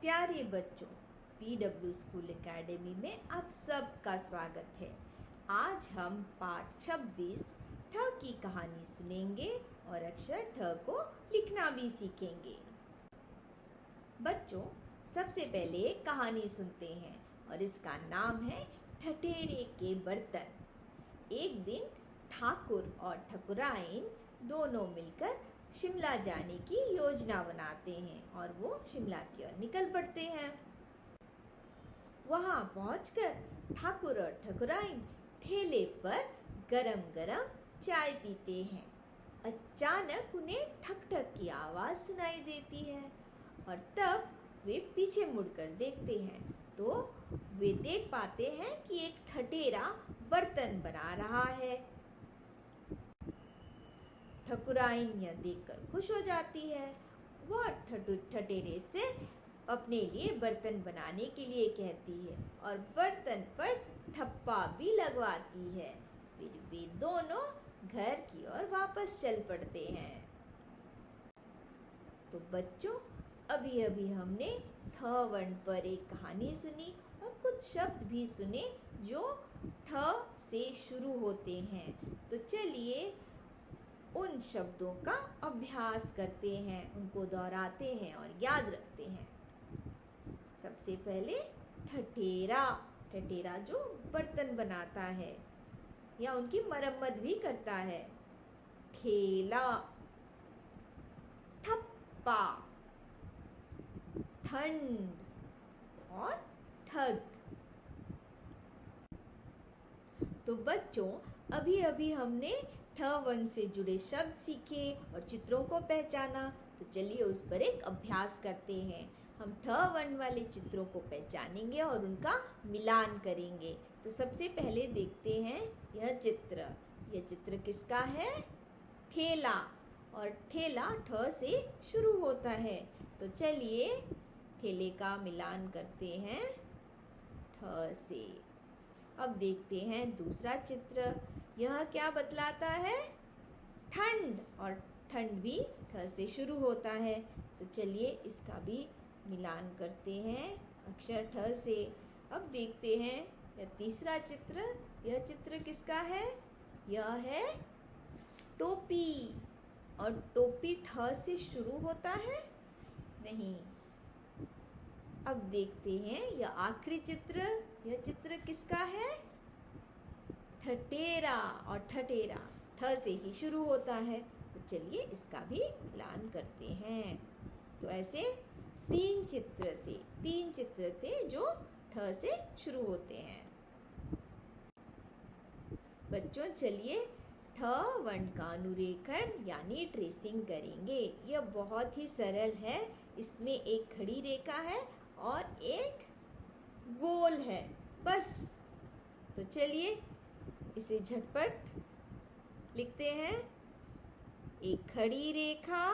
प्यारे बच्चों, PW school academy में आप सबका स्वागत है। आज हम पाठ 26 ठ की कहानी सुनेंगे और अक्षर ठ को लिखना भी सीखेंगे। बच्चों, सबसे पहले एक कहानी सुनते हैं और इसका नाम है ठठेरे के बर्तन। एक दिन ठाकुर और ठकुराइन दोनों मिलकर शिमला जाने की योजना बनाते हैं और वो शिमला की ओर निकल पड़ते हैं। वहां पहुंचकर ठाकुर और ठकुराइन ठेले पर गरम गरम चाय पीते हैं। अचानक उन्हें ठक ठक की आवाज सुनाई देती है और तब वे पीछे मुड़कर देखते हैं तो वे देख पाते हैं कि एक ठठेरा बर्तन बना रहा है। ठकुराइन यह देखकर खुश हो जाती है। वह ठठेरे से अपने लिए बर्तन बनाने के लिए कहती है और बर्तन पर ठप्पा भी लगवाती है। फिर वे दोनों घर की ओर वापस चल पड़ते हैं। तो बच्चों, अभी अभी हमने ठ वर्ण पर एक कहानी सुनी और कुछ शब्द भी सुने जो ठ से शुरू होते हैं। तो चलिए उन शब्दों का अभ्यास करते हैं, उनको दोहराते हैं और याद रखते हैं। सबसे पहले ठठेरा। ठठेरा जो बर्तन बनाता है या उनकी मरम्मत भी करता है। ठेला, ठप्पा, ठंड और ठग। तो बच्चों, अभी अभी हमने ठ वर्ण से जुड़े शब्द सीखे और चित्रों को पहचाना। तो चलिए उस पर एक अभ्यास करते हैं। हम ठ वर्ण वाले चित्रों को पहचानेंगे और उनका मिलान करेंगे। तो सबसे पहले देखते हैं यह चित्र किसका है? ठेला। और ठेला ठ से शुरू होता है। तो चलिए ठेले का मिलान करते हैं ठ से। अब देखते हैं दूसरा चित्र। यह क्या बतलाता है? ठंड। और ठंड भी ठ से शुरू होता है। तो चलिए इसका भी मिलान करते हैं अक्षर ठ से। अब देखते हैं यह तीसरा चित्र। यह चित्र किसका है? यह है टोपी। और टोपी ठ से शुरू होता है? नहीं। अब देखते हैं यह आखिरी चित्र। यह चित्र किसका है? ठठेरा। और ठठेरा ठ से ही शुरू होता है। तो चलिए इसका भी मिलान करते हैं। तो ऐसे तीन चित्र थे जो ठ से शुरू होते हैं। बच्चों, चलिए ठ वर्ण का अनुरेखण यानी ट्रेसिंग करेंगे। यह बहुत ही सरल है। इसमें एक खड़ी रेखा है और एक गोल है, बस। तो चलिए इसे झटपट लिखते हैं। एक खड़ी रेखा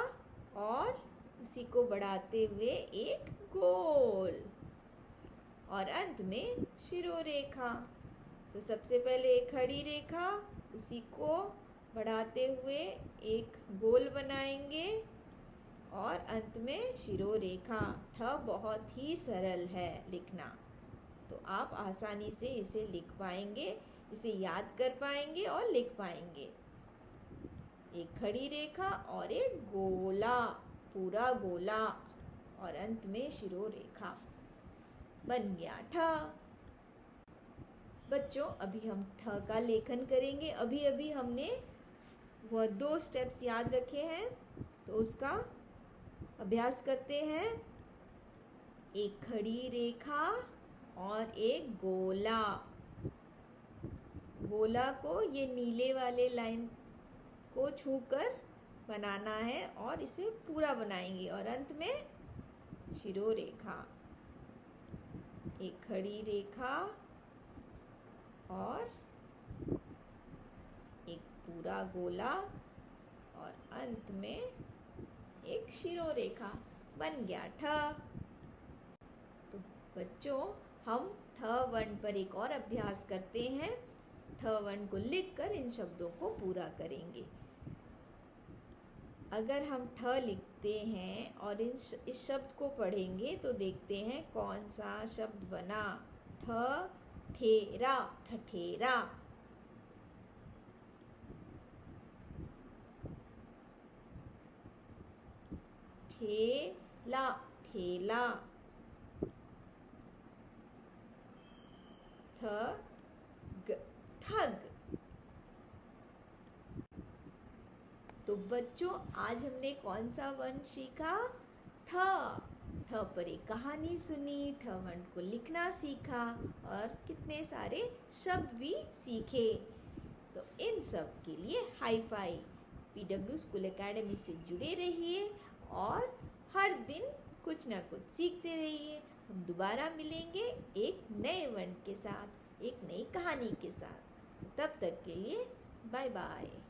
और उसी को बढ़ाते हुए एक गोल और अंत में शिरोरेखा। तो सबसे पहले एक खड़ी रेखा, उसी को बढ़ाते हुए एक गोल बनाएंगे और अंत में शिरोरेखा। ठ बहुत ही सरल है लिखना, तो आप आसानी से इसे लिख पाएंगे, इसे याद कर पाएंगे और लिख पाएंगे। एक खड़ी रेखा और एक गोला, पूरा गोला और अंत में शिरोरेखा। बन गया ठ। बच्चों, अभी हम ठ का लेखन करेंगे। अभी अभी हमने वह 2 स्टेप्स याद रखे हैं, तो उसका अभ्यास करते हैं। एक खड़ी रेखा और एक गोला। गोला को ये नीले वाले लाइन को छूकर बनाना है और इसे पूरा बनाएंगे और अंत में शिरोरेखा। एक खड़ी रेखा और एक पूरा गोला और अंत में एक शिरोरेखा। बन गया ठ। तो बच्चों, हम ठ वर्ण पर एक और अभ्यास करते हैं। ठ वर्ण को लिखकर इन शब्दों को पूरा करेंगे। अगर हम ठ लिखते देखते हैं और इस शब्द को पढ़ेंगे तो देखते हैं कौन सा शब्द बना। ठठेरा, ठठेरा। ठेला, ठेला। ठग, ठग। तो बच्चों आज हमने कौन सा वर्ण सीखा? ठ। ठ पर एक कहानी सुनी, ठ वर्ण को लिखना सीखा और कितने सारे शब्द भी सीखे। तो इन सब के लिए hi fi. PW school academy से जुड़े रहिए और हर दिन कुछ ना कुछ सीखते रहिए। हम दोबारा मिलेंगे एक नए वर्ण के साथ, एक नई कहानी के साथ। तो तब तक के लिए बाय बाय।